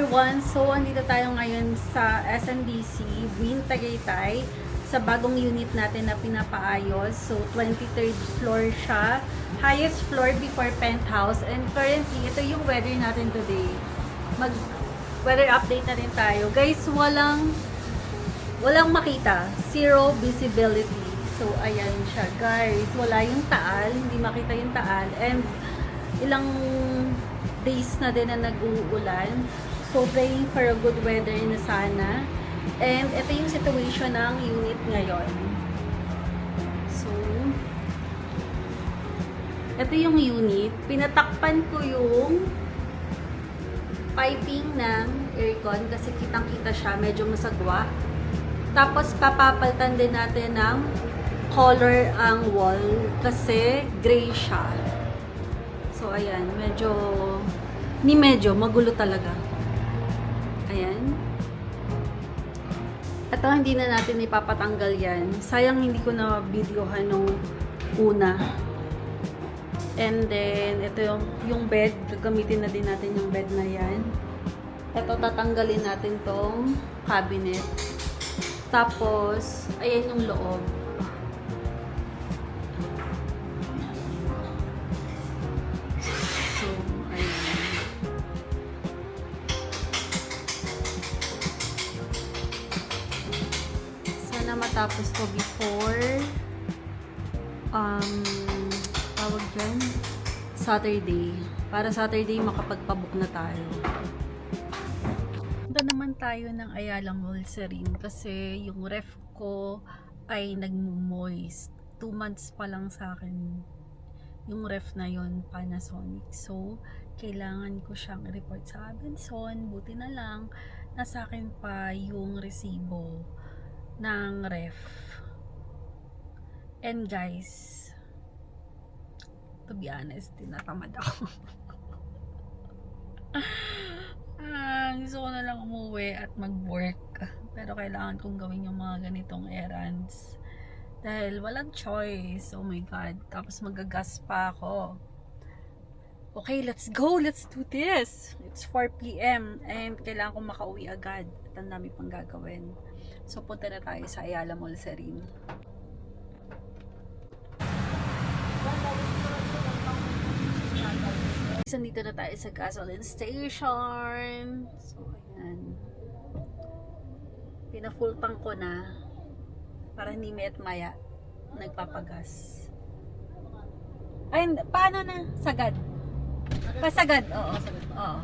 everyone! So, andito tayo ngayon sa SNDC, Buin Tagaytay, sa bagong unit natin na pinapaayos. So, 23rd floor siya. Highest floor before penthouse. And currently, ito yung weather natin today. Mag-weather update na rin tayo. Guys, walang makita. Zero visibility. So, ayan siya. Guys, wala yung taal. Hindi makita yung taal. And, ilang days na din na nag-uulan. So, praying for a good weather na sana. And, ito yung situation ng unit ngayon. So, ito yung unit. Pinatakpan ko yung piping ng aircon kasi kitang-kita siya. Medyo masagwa. Tapos, papapalitan din natin ng color ang wall kasi gray siya. So, ayan. Medyo magulo talaga. Ayan. Ito, hindi na natin ipapatanggal yan. Sayang hindi ko na videohan nung una. And then, ito yung bed. Gagamitin na din natin yung bed na yan. Ito, tatanggalin natin tong cabinet. Tapos, ayan yung loob. Na matapos to before tawag dyan Saturday, para Saturday makapagpabook na tayo. Punta naman tayo ng Ayala Mall Serene kasi yung ref ko ay nag-moist 2 months pa lang sa akin yung ref na yon, Panasonic. So kailangan ko siyang report sa Abenson. Buti na lang nasa akin pa yung resibo ng ref. And guys, to be honest, tinatamad ako. Gusto ko na lang umuwi at mag-work. Pero kailangan kong gawin yung mga ganitong errands. Dahil walang choice. Oh my God. Tapos magagas pa ako. Okay, let's go. Let's do this. It's 4 PM and kailangan kong makauwi agad. At ang dami pang gagawin. So, punta na tayo sa Ayala Mall Serene. Nandito na tayo sa gasoline station. So, ayan. Pina-full tank ko na para hindi may at maya nagpapagas. Ay, paano na? Sagad. Pasagad. Oo, sagad. Oo.